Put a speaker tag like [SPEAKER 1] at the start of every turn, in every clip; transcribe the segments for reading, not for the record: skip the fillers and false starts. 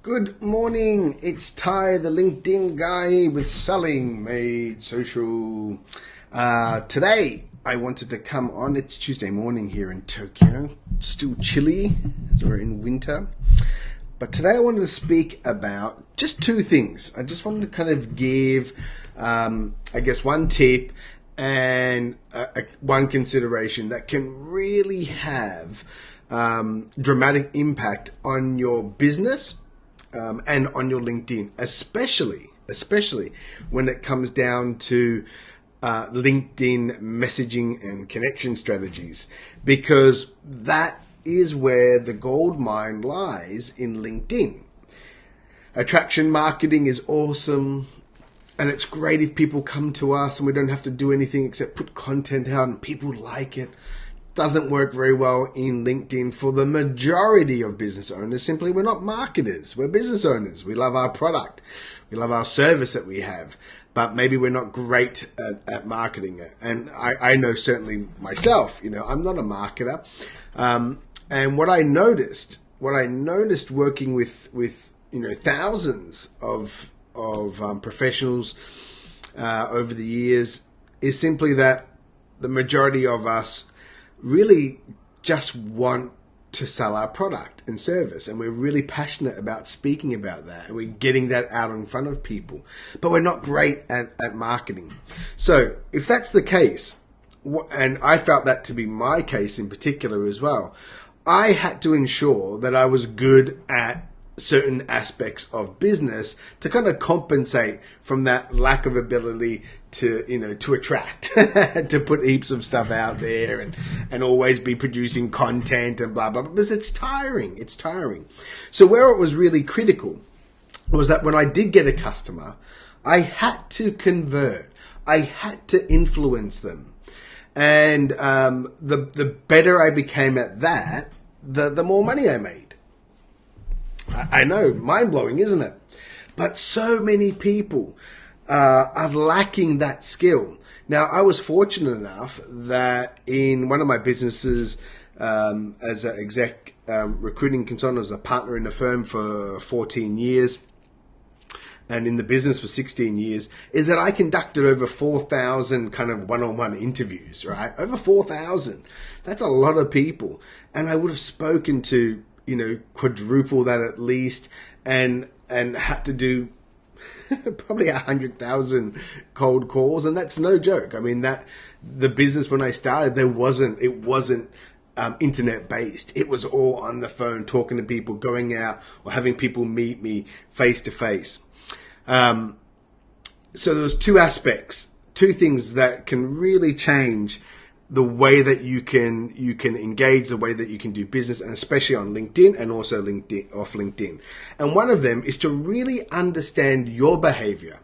[SPEAKER 1] Good morning, it's Ty, the LinkedIn guy with Selling Made Social. Today, I wanted to come on. It's Tuesday morning here in Tokyo. It's still chilly as we're in winter. But today I wanted to speak about just two things. I just wanted to kind of give, one tip and one consideration that can really have dramatic impact on your business and on your LinkedIn, especially when it comes down to LinkedIn messaging and connection strategies, because that is where the gold mine lies in LinkedIn. Attraction marketing is awesome, and it's great if people come to us and we don't have to do anything except put content out and people like it. Doesn't work very well in LinkedIn for the majority of business owners. Simply, we're not marketers. We're business owners. We love our product. We love our service that we have, but maybe we're not great at marketing it. And I know certainly myself, I'm not a marketer. And what I noticed working with thousands of professionals over the years is simply that the majority of us really just want to sell our product and service, and we're really passionate about speaking about that, and we're getting that out in front of people, but we're not great at marketing. So if that's the case, and I felt that to be my case in particular as well, I had to ensure that I was good at certain aspects of business to kind of compensate from that lack of ability to attract, to put heaps of stuff out there and always be producing content and blah, blah, blah, because it's tiring. So where it was really critical was that when I did get a customer, I had to convert. I had to influence them. And the better I became at that, the more money I made. I know, mind-blowing, isn't it? But so many people are lacking that skill. Now, I was fortunate enough that in one of my businesses as an exec recruiting consultant, I was a partner in the firm for 14 years and in the business for 16 years, is that I conducted over 4,000 kind of one-on-one interviews, right? Over 4,000. That's a lot of people. And I would have spoken to quadruple that at least, and had to do probably 100,000 cold calls, and that's no joke. I mean, that the business when I started, it wasn't internet based. It was all on the phone, talking to people, going out, or having people meet me face to face. So there was two things that can really change the way that you can engage, the way that you can do business, and especially on LinkedIn and also off LinkedIn. And one of them is to really understand your behavior,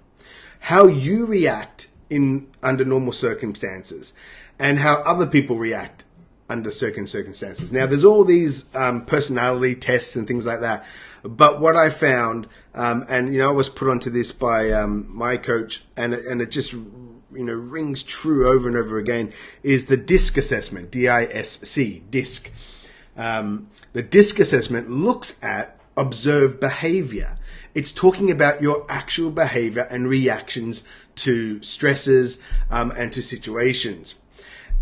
[SPEAKER 1] how you react under normal circumstances, and how other people react under certain circumstances. Now, there's all these personality tests and things like that. But what I found, and I was put onto this by my coach, and it just rings true over and over again, is the DISC assessment, D-I-S-C, DISC. The DISC assessment looks at observed behavior. It's talking about your actual behavior and reactions to stresses and to situations.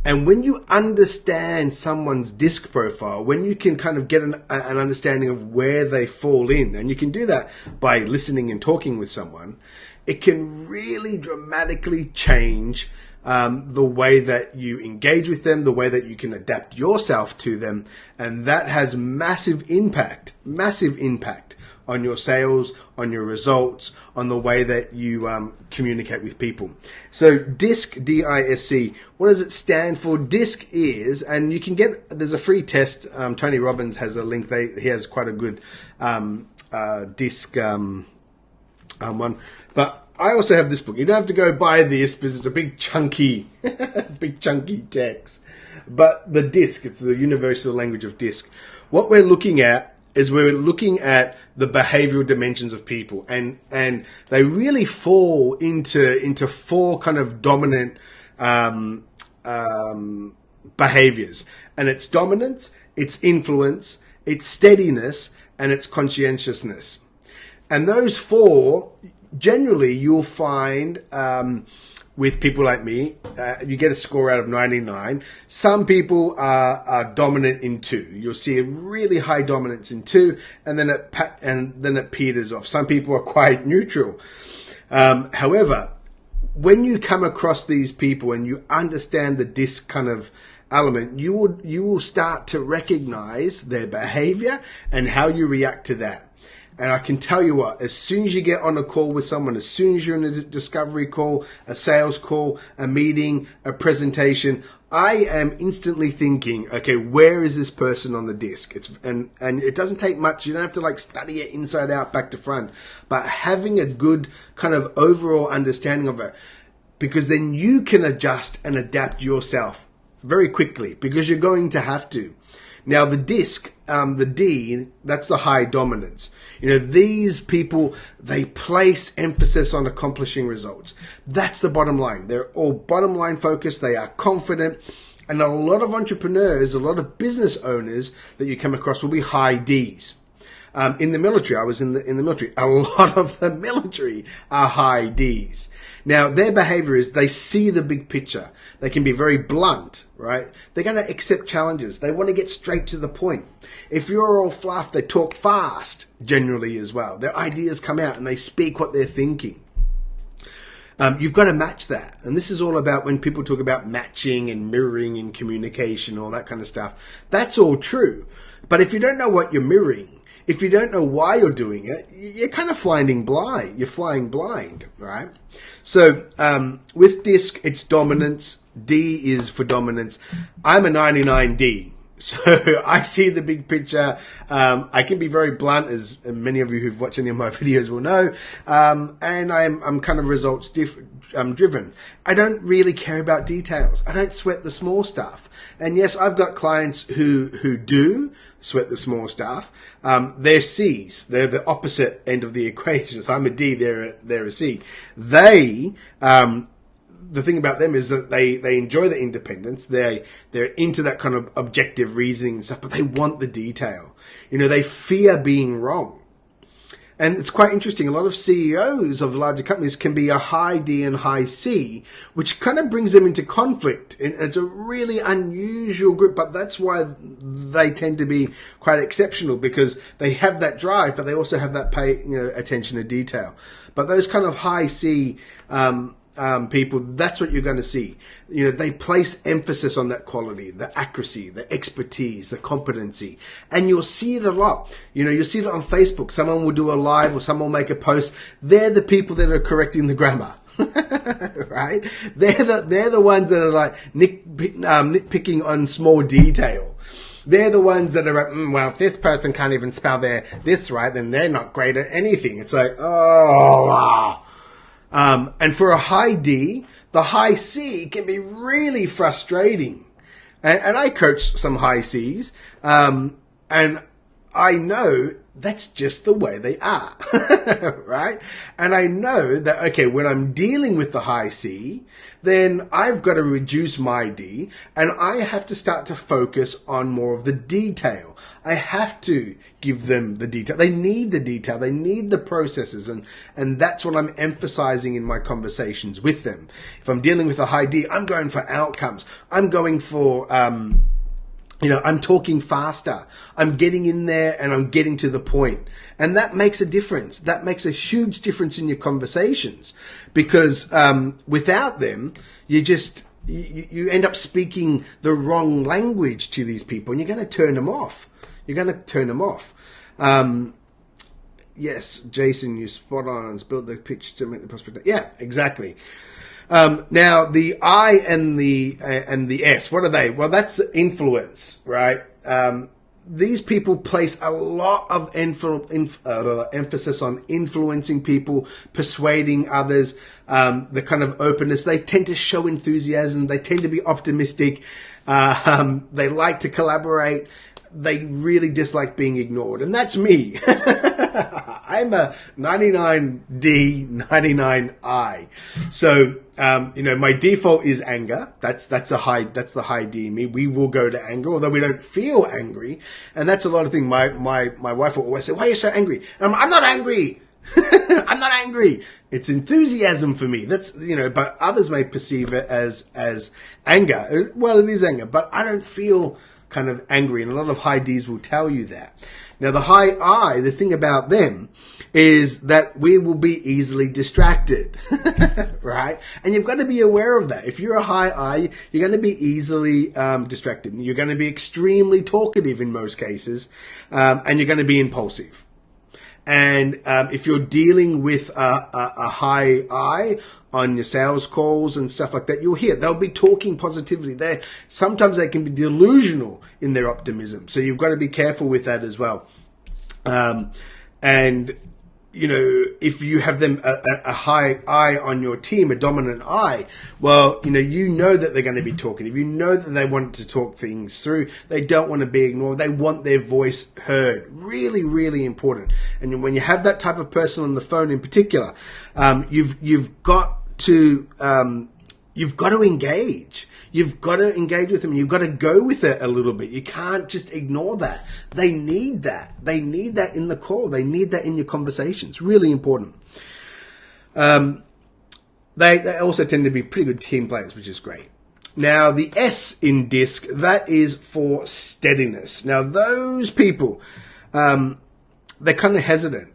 [SPEAKER 1] And when you understand someone's DISC profile, when you can kind of get an understanding of where they fall in, and you can do that by listening and talking with someone, it can really dramatically change the way that you engage with them, the way that you can adapt yourself to them. And that has massive impact on your sales, on your results, on the way that you communicate with people. So DISC, D-I-S-C, what does it stand for? DISC is, and you can there's a free test. Tony Robbins has a link. He has quite a good DISC one. But I also have this book. You don't have to go buy this because it's a big chunky text. But the DISC, it's the universal language of DISC. What we're looking at is we're looking at the behavioral dimensions of people, and they really fall into four kind of dominant behaviors, and it's dominance, it's influence, it's steadiness, and it's conscientiousness. And those four, generally, you'll find with people like me, you get a score out of 99. Some people are dominant in 2. You'll see a really high dominance in 2, and then it peters off. Some people are quite neutral. However, when you come across these people and you understand the DISC kind of element, you will start to recognize their behavior and how you react to that. And I can tell you what, as soon as you get on a call with someone, as soon as you're in a discovery call, a sales call, a meeting, a presentation, I am instantly thinking, okay, where is this person on the DISC? And it doesn't take much. You don't have to like study it inside out, back to front, but having a good kind of overall understanding of it, because then you can adjust and adapt yourself very quickly, because you're going to have to. Now the DISC, the D, that's the high dominance. These people, they place emphasis on accomplishing results. That's the bottom line. They're all bottom line focused. They are confident. And a lot of entrepreneurs, a lot of business owners that you come across will be high Ds. In the military, I was in the military. A lot of the military are high Ds. Now, their behavior is they see the big picture. They can be very blunt, right? They're going to accept challenges. They want to get straight to the point. If you're all fluff, they talk fast, generally as well. Their ideas come out and they speak what they're thinking. You've got to match that. And this is all about when people talk about matching and mirroring and communication, all that kind of stuff. That's all true. But if you don't know what you're mirroring, if you don't know why you're doing it, you're kind of flying blind. You're flying blind, right? So with DISC, it's dominance. D is for dominance. I'm a 99D. So I see the big picture. I can be very blunt, as many of you who've watched any of my videos will know. And I'm kind of results driven. I don't really care about details. I don't sweat the small stuff. And yes, I've got clients who do sweat the small stuff. They're C's. They're the opposite end of the equation. So I'm a D, they're a C. The thing about them is that they enjoy the independence. They're into that kind of objective reasoning and stuff, but they want the detail. They fear being wrong. And it's quite interesting. A lot of CEOs of larger companies can be a high D and high C, which kind of brings them into conflict. It's a really unusual group, but that's why they tend to be quite exceptional, because they have that drive, but they also have that attention to detail. But those kind of high C people, that's what you're going to see. They place emphasis on that quality, the accuracy, the expertise, the competency. And you'll see it a lot. You'll see it on Facebook. Someone will do a live or someone will make a post. They're the people that are correcting the grammar. Right? They're the ones that are like nitpicking on small detail. They're the ones that are like, well, if this person can't even spell this right, then they're not great at anything. It's like, oh, wow. And for a high D, the high C can be really frustrating. And I coach some high Cs, and I know that's just the way they are, right? And I know that, okay, when I'm dealing with the high C, then I've got to reduce my D, and I have to start to focus on more of the detail. I have to give them the detail. They need the detail. They need the processes, and that's what I'm emphasizing in my conversations with them. If I'm dealing with a high D, I'm going for outcomes. I'm going for, I'm talking faster. I'm getting in there and I'm getting to the point. And that makes a difference. That makes a huge difference in your conversations, because without them, you end up speaking the wrong language to these people, and you're going to turn them off. Yes, Jason, you spot on. Build the picture to make the prospect. Yeah, exactly. Now the I and the S, what are they? Well, that's influence, right? These people place a lot of emphasis on influencing people, persuading others, the kind of openness. They tend to show enthusiasm. They tend to be optimistic. They like to collaborate. They really dislike being ignored. And that's me. I'm a 99D, 99I. So, my default is anger. That's the high D in me. We will go to anger, although we don't feel angry. And that's a lot of things. My wife will always say, why are you so angry? And I'm not angry. I'm not angry. It's enthusiasm for me. That's, but others may perceive it as anger. Well, it is anger, but I don't feel kind of angry. And a lot of high Ds will tell you that. Now, the high I, the thing about them is that we will be easily distracted, right? And you've got to be aware of that. If you're a high I, you're going to be easily distracted. You're going to be extremely talkative in most cases, and you're going to be impulsive. And if you're dealing with a high I on your sales calls and stuff like that, you'll hear they'll be talking positivity. Sometimes they can be delusional in their optimism. So you've got to be careful with that as well. And if you have them a high I on your team, a dominant I, well, you know that they're going to be talking. If you know that they want to talk things through, they don't want to be ignored. They want their voice heard. Really, really important. And when you have that type of person on the phone in particular, you've got to engage. You've got to engage with them. You've got to go with it a little bit. You can't just ignore that. They need that. They need that in the call. They need that in your conversations. Really important. They also tend to be pretty good team players, which is great. Now, the S in DISC, that is for steadiness. Now, those people, they're kind of hesitant.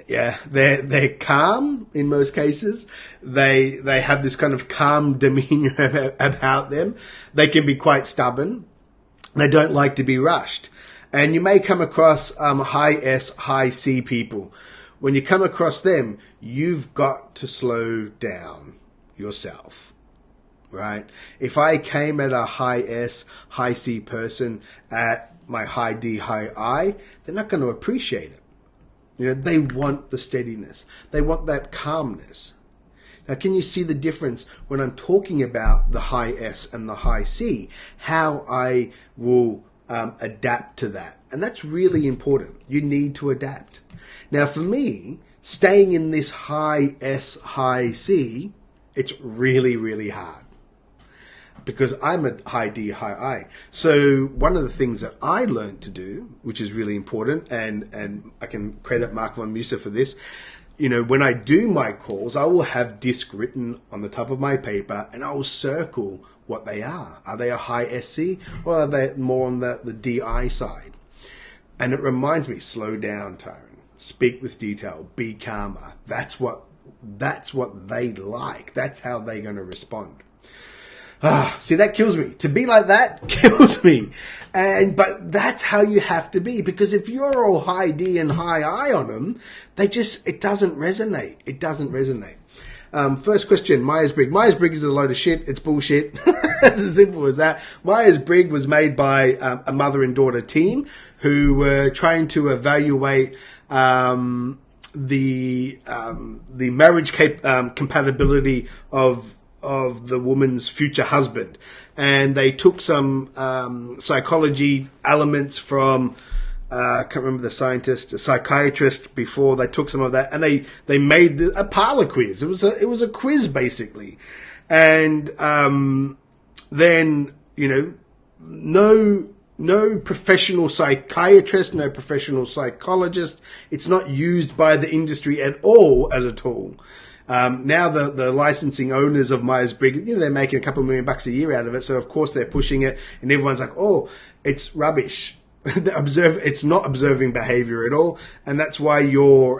[SPEAKER 1] Yeah, they're calm in most cases. They have this kind of calm demeanor about them. They can be quite stubborn. They don't like to be rushed. And you may come across high S, high C people. When you come across them, you've got to slow down yourself, right? If I came at a high S, high C person at my high D, high I, they're not going to appreciate it. They want the steadiness. They want that calmness. Now, can you see the difference when I'm talking about the high S and the high C, how I will adapt to that? And that's really important. You need to adapt. Now, for me, staying in this high S, high C, it's really, really hard. Because I'm a high D, high I. So one of the things that I learned to do, which is really important, and I can credit Mark von Musa for this, when I do my calls, I will have DISC written on the top of my paper, and I will circle what they are. Are they a high SC, or are they more on the DI side? And it reminds me, slow down, Tyrone. Speak with detail. Be calmer. That's what they like. That's how they're going to respond. See, that kills me. To be like that kills me. But that's how you have to be. Because if you're all high D and high I on them, it doesn't resonate. It doesn't resonate. First question, Myers-Briggs. Myers-Briggs is a load of shit. It's bullshit. It's as simple as that. Myers-Briggs was made by a mother and daughter team who were trying to evaluate the marriage compatibility of the woman's future husband. And they took some psychology elements from I can't remember the scientist, a psychiatrist before. They took some of that and they made a parlor quiz. It was a quiz basically. And then no professional psychiatrist, no professional psychologist. It's not used by the industry at all as a tool. Now the licensing owners of Myers-Briggs, they're making a couple $1 million a year out of it. So of course they're pushing it, and everyone's like, "Oh, it's rubbish." It's not observing behavior at all, and that's why your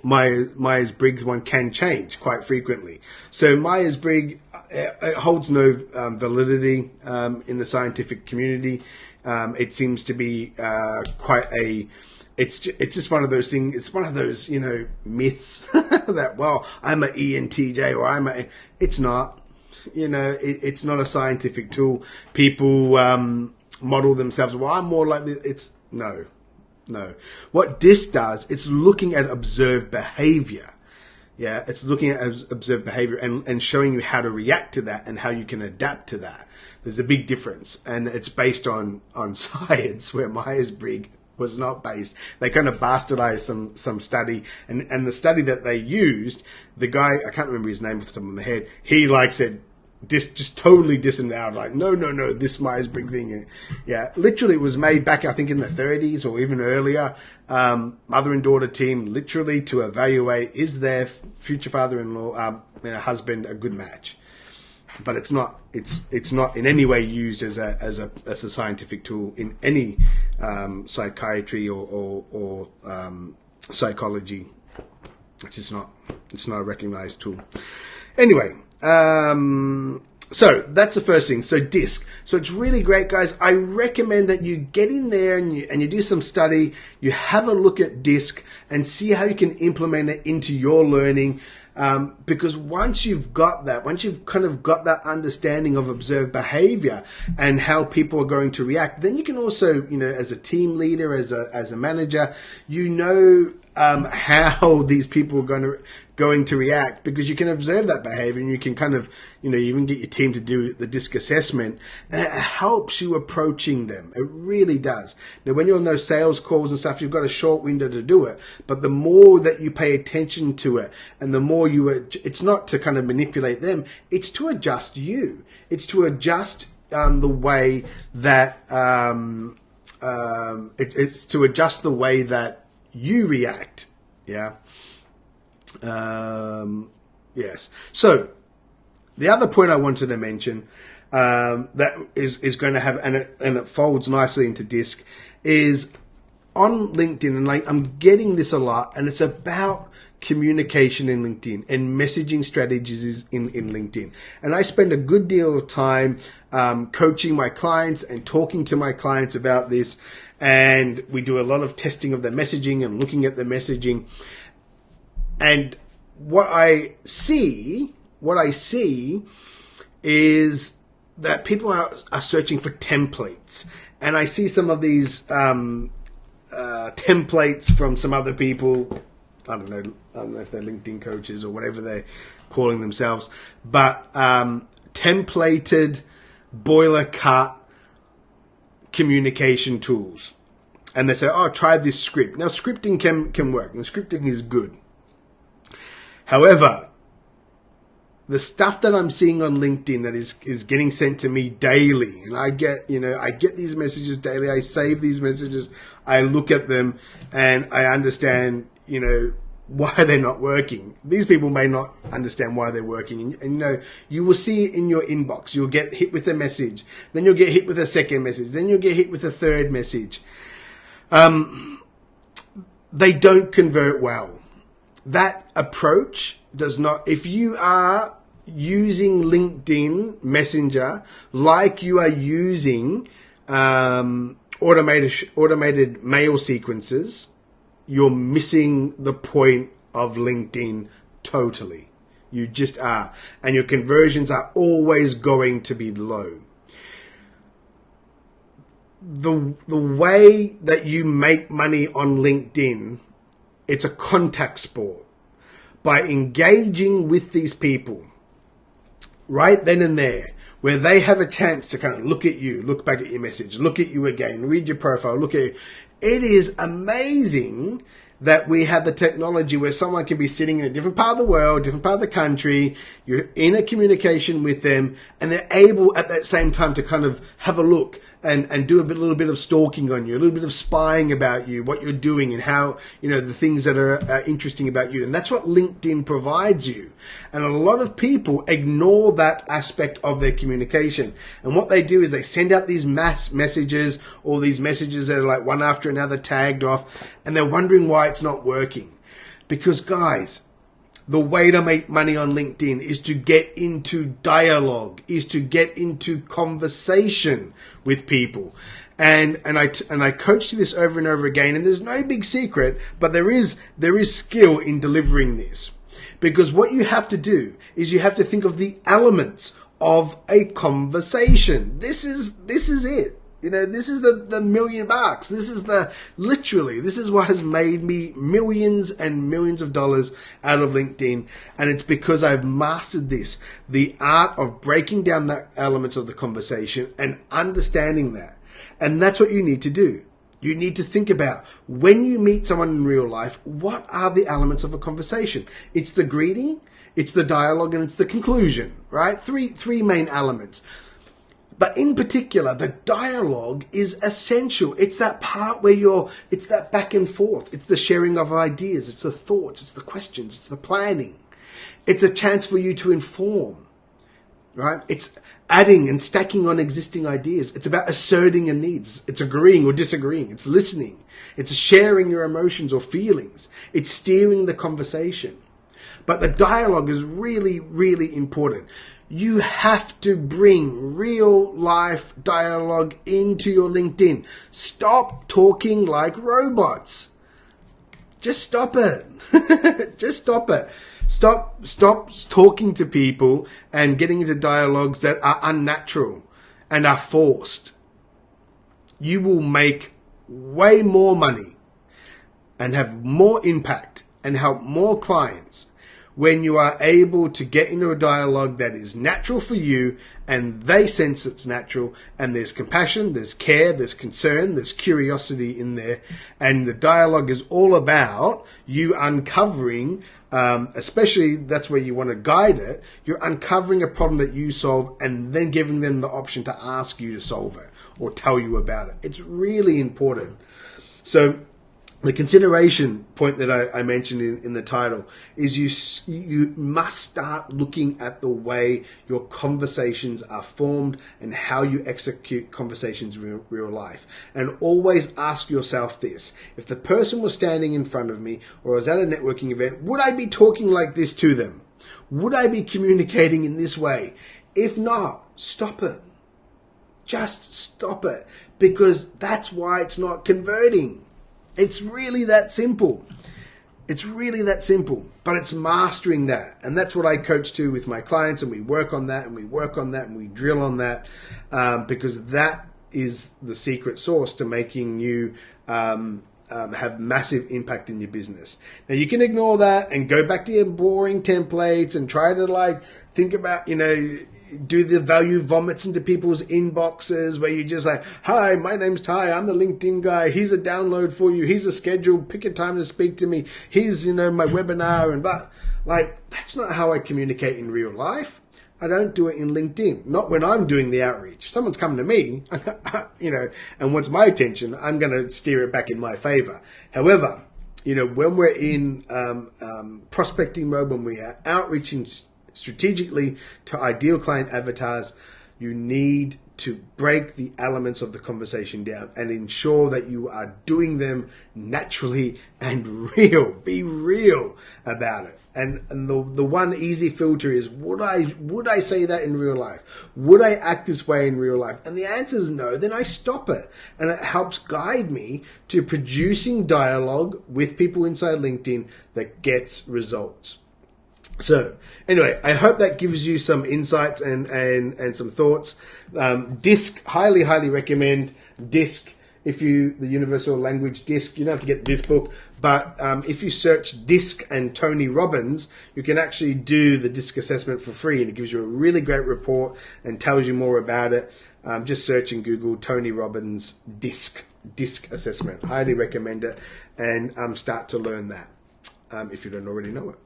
[SPEAKER 1] Myers-Briggs one can change quite frequently. So Myers-Briggs it holds no validity in the scientific community. It seems to be quite a. It's just one of those things. It's one of those myths that I'm an ENTJ or It's not. It's not a scientific tool. People model themselves. Well, I'm more like this. It's no. What DISC does, it's looking at observed behavior. Yeah, it's looking at observed behavior and showing you how to react to that and how you can adapt to that. There's a big difference, and it's based on science, where Myers-Briggs was not based. They kind of bastardized some study, and the study that they used, the guy, I can't remember his name off the top of my head, he said just totally disavowed, like, no, this Myers-Briggs thing. Yeah, literally it was made back, I think, in the 30s or even earlier. Mother and daughter team, literally to evaluate, is their future father-in-law, husband, a good match? But it's not in any way used as a scientific tool in any psychiatry or psychology. It's not a recognized tool. Anyway, so that's the first thing. So DISC. So it's really great, guys. I recommend that you get in there and you do some study. You have a look at DISC and see how you can implement it into your learning. Because once you've kind of got that understanding of observed behavior and how people are going to react, then you can also, as a team leader, as a manager, how these people are going to react, because you can observe that behavior and you can kind of, even get your team to do the DISC assessment, and it helps you approaching them. It really does. Now, when you're on those sales calls and stuff, you've got a short window to do it, but the more that you pay attention to it and the more it's not to kind of manipulate them, it's to adjust you. It's to adjust the way that, it's to adjust the way that you react. Yeah. Yes. So the other point I wanted to mention, that is going to have, and it folds nicely into DISC, is on LinkedIn, and I'm getting this a lot, and it's about communication in LinkedIn and messaging strategies in LinkedIn. And I spend a good deal of time coaching my clients and talking to my clients about this. And we do a lot of testing of their messaging and looking at the messaging. And what I see is that people are searching for templates. And I see some of these templates from some other people. I don't know if they're LinkedIn coaches or whatever they're calling themselves. But templated, boiler cut communication tools. And they say, try this script. Now, scripting can work, and scripting is good. However, the stuff that I'm seeing on LinkedIn that is getting sent to me daily, and I get these messages daily, I save these messages, I look at them, and I understand, why they're not working. These people may not understand why they're working. And you will see it in your inbox. You'll get hit with a message. Then you'll get hit with a second message. Then you'll get hit with a third message. They don't convert well. That approach does not, if you are using LinkedIn Messenger like you are using automated mail sequences, you're missing the point of LinkedIn totally. You just are. And your conversions are always going to be low. The way that you make money on LinkedIn, it's a contact sport. By engaging with these people right then and there, where they have a chance to kind of look at you, look back at your message, look at you again, read your profile, look at you. It is amazing that we have the technology where someone can be sitting in a different part of the world, different part of the country, you're in a communication with them, and they're able at that same time to kind of have a look and do a little bit of stalking on you, a little bit of spying about you, what you're doing and how, the things that are interesting about you. And that's what LinkedIn provides you. And a lot of people ignore that aspect of their communication. And what they do is they send out these mass messages, or these messages that are like one after another tagged off, and they're wondering why it's not working. Because guys, the way to make money on LinkedIn is to get into dialogue, is to get into conversation with people. And I coach this over and over again, and there's no big secret, but there is skill in delivering this. Because what you have to do is you have to think of the elements of a conversation. This is it. This is the $1 million. This is what has made me millions and millions of dollars out of LinkedIn. And it's because I've mastered this, the art of breaking down the elements of the conversation and understanding that. And that's what you need to do. You need to think about, when you meet someone in real life, what are the elements of a conversation? It's the greeting. It's the dialogue and it's the conclusion, right? Three main elements. But in particular, the dialogue is essential. It's that part where it's that back and forth. It's the sharing of ideas. It's the thoughts. It's the questions. It's the planning. It's a chance for you to inform, right? It's adding and stacking on existing ideas. It's about asserting your needs. It's agreeing or disagreeing. It's listening. It's sharing your emotions or feelings. It's steering the conversation. But the dialogue is really, really important. You have to bring real life dialogue into your LinkedIn. Stop talking like robots. Just stop it. Just stop it. Stop talking to people and getting into dialogues that are unnatural and are forced. You will make way more money and have more impact and help more clients when you are able to get into a dialogue that is natural for you and they sense it's natural, and there's compassion, there's care, there's concern, there's curiosity in there, and the dialogue is all about you uncovering, especially that's where you want to guide it, you're uncovering a problem that you solve and then giving them the option to ask you to solve it or tell you about it. It's really important. So the consideration point that I mentioned in the title is you must start looking at the way your conversations are formed and how you execute conversations in real life. And always ask yourself this: if the person was standing in front of me or was at a networking event, would I be talking like this to them? Would I be communicating in this way? If not, stop it. Just stop it, because that's why it's not converting. It's really that simple. It's really that simple, but it's mastering that. And that's what I coach to with my clients, and we work on that and we work on that and we drill on that, because that is the secret sauce to making you have massive impact in your business. Now you can ignore that and go back to your boring templates and try to think about, do the value vomits into people's inboxes where you just hi, my name's Ty, I'm the LinkedIn guy, here's a download for you, here's a schedule, pick a time to speak to me, here's, my webinar, and that's not how I communicate in real life. I don't do it in LinkedIn, not when I'm doing the outreach. If someone's coming to me, and wants my attention, I'm going to steer it back in my favor. However, when we're in prospecting mode, when we are outreaching strategically to ideal client avatars, you need to break the elements of the conversation down and ensure that you are doing them naturally and real. Be real about it. And the one easy filter is, would I say that in real life? Would I act this way in real life? And the answer is no, then I stop it. And it helps guide me to producing dialogue with people inside LinkedIn that gets results. So anyway, I hope that gives you some insights and some thoughts. DISC, highly recommend DISC. The Universal Language DISC, you don't have to get this book, but if you search DISC and Tony Robbins, you can actually do the DISC assessment for free, and it gives you a really great report and tells you more about it. Just search in Google Tony Robbins DISC assessment. Highly recommend it, and start to learn that if you don't already know it.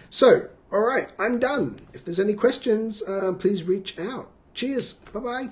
[SPEAKER 1] So, all right, I'm done. If there's any questions, please reach out. Cheers. Bye-bye.